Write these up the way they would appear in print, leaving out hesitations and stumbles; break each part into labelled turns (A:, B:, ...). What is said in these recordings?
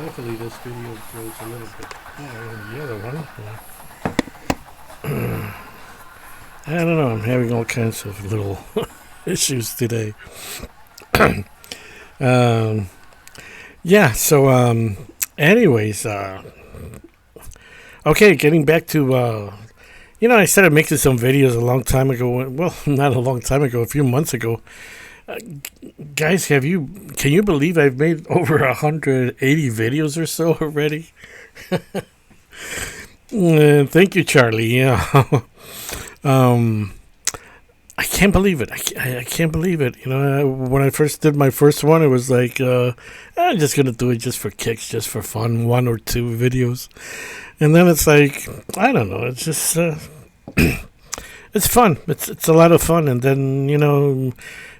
A: hopefully this video goes a little bit. The other one. I don't know. I'm having all kinds of little issues today. um, yeah. So, anyways, okay. Getting back to, I started making some videos a long time ago. Well, not a long time ago. A few months ago. Guys, can you believe I've made over 180 videos or so already? Thank you, Charlie. Yeah. I can't believe it. I can't believe it. When I first did my first one, it was like, I'm just going to do it just for kicks, just for fun, one or two videos. And then it's like, I don't know. It's just, it's fun. It's a lot of fun. And then,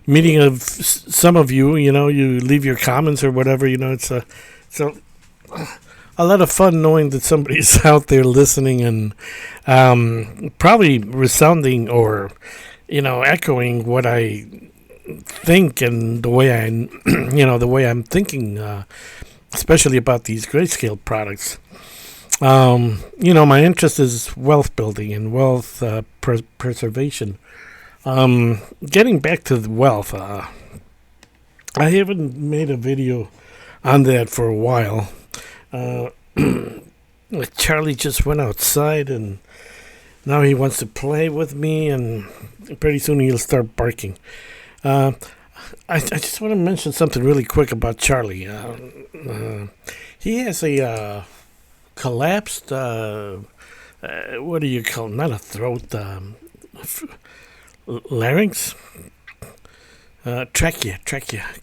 A: meeting of some of you, you leave your comments or whatever, it's a lot of fun knowing that somebody's out there listening and probably resounding or, echoing what I think and the way the way I'm thinking, especially about these grayscale products. My interest is wealth building and wealth preservation. Getting back to the wealth, I haven't made a video on that for a while. Charlie just went outside and now he wants to play with me, and pretty soon he'll start barking. I just want to mention something really quick about Charlie. He has a collapsed, what do you call it? Not a throat, larynx, trachea,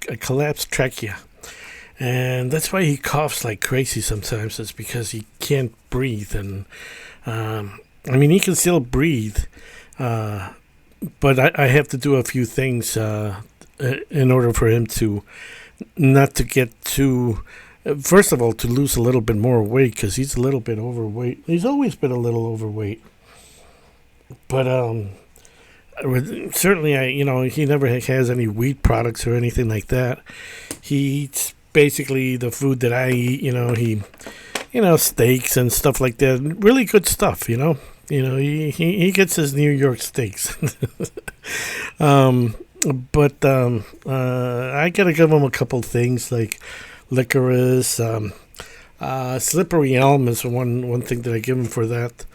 A: a collapsed trachea, and that's why he coughs like crazy sometimes. It's because he can't breathe, and he can still breathe, but I have to do a few things in order for him to not to get too. First of all, to lose a little bit more weight, because he's a little bit overweight. He's always been a little overweight, but certainly, he never has any wheat products or anything like that. He eats basically the food that I eat. Steaks and stuff like that. Really good stuff. He gets his New York steaks. But I gotta give him a couple things like licorice. Slippery elm is one thing that I give him for that.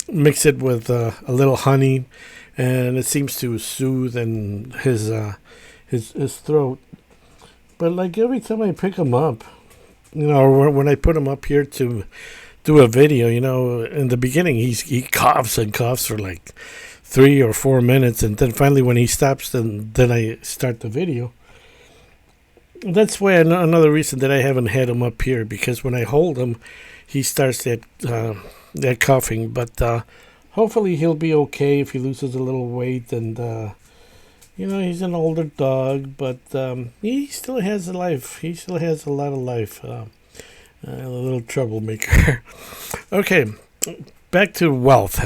A: Mix it with a little honey, and it seems to soothe and his throat. But like every time I pick him up, or when I put him up here to do a video, in the beginning he coughs and coughs for like 3 or 4 minutes, and then finally when he stops, then I start the video. That's why another reason that I haven't had him up here, because when I hold him, he starts that coughing. But hopefully he'll be okay if he loses a little weight. And he's an older dog, but he still has a life. He still has a lot of life. A little troublemaker. Okay, back to wealth.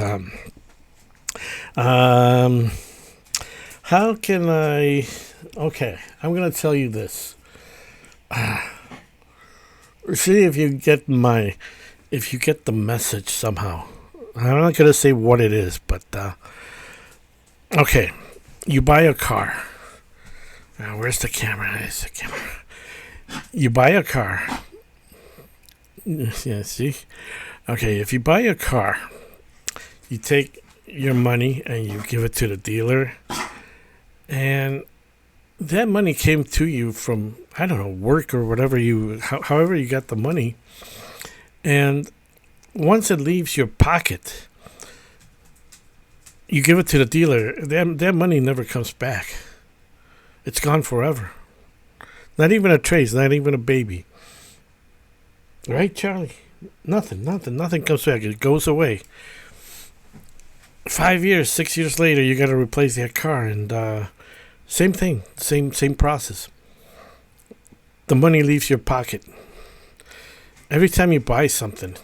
A: How can I? Okay, I'm gonna tell you this. See if you get the message somehow. I'm not gonna say what it is, but okay. You buy a car. Where's the camera? There's the camera. You buy a car. Yeah, see? Okay, if you buy a car, you take your money and you give it to the dealer, and that money came to you from, I don't know, work or whatever however you got the money, and once it leaves your pocket, you give it to the dealer. That money never comes back. It's gone forever. Not even a trace, not even a baby. Right, Charlie? Nothing comes back. It goes away. 5 years, 6 years later, you got to replace that car, and same thing, same process. The money leaves your pocket. Every time you buy something,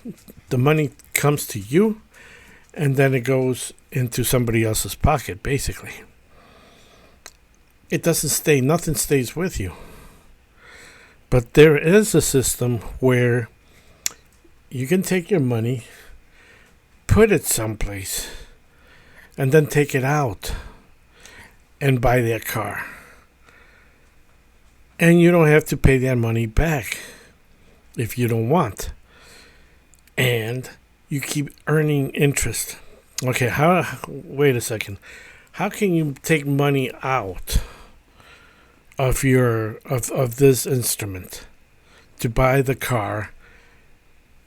A: the money comes to you, and then it goes into somebody else's pocket, basically. It doesn't stay. Nothing stays with you. But there is a system where you can take your money, put it someplace, and then take it out and buy that car. And you don't have to pay that money back if you don't want. And you keep earning interest. Okay, wait a second. How can you take money out of of this instrument to buy the car,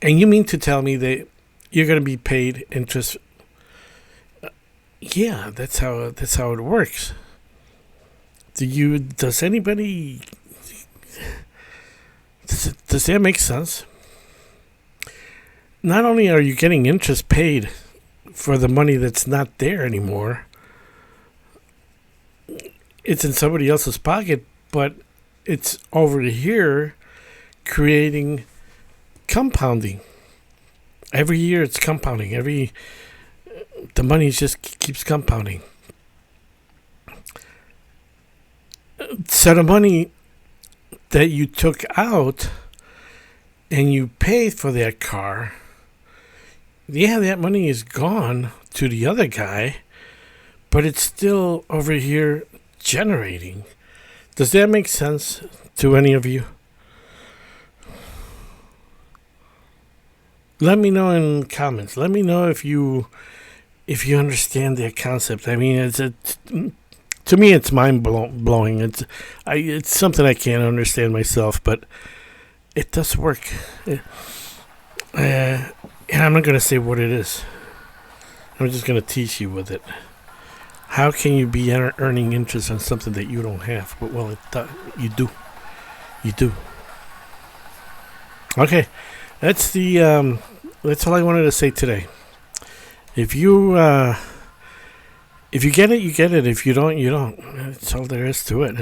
A: and you mean to tell me that you're going to be paid interest? Yeah, that's how it works. Does anybody, does that make sense? Not only are you getting interest paid for the money that's not there anymore, it's in somebody else's pocket, but it's over here creating compounding. Every year it's compounding. The money just keeps compounding. So the money that you took out and you paid for that car, yeah, that money is gone to the other guy, but it's still over here generating. Does that make sense to any of you? Let me know in comments. Let me know if you understand that concept. I mean, to me, it's mind blowing. It's something I can't understand myself, but it does work. And I'm not going to say what it is. I'm just going to tease you with it. How can you be earning interest on something that you don't have? But well, you do. You do. Okay, that's all I wanted to say today. If you get it, you get it. If you don't, you don't. That's all there is to it.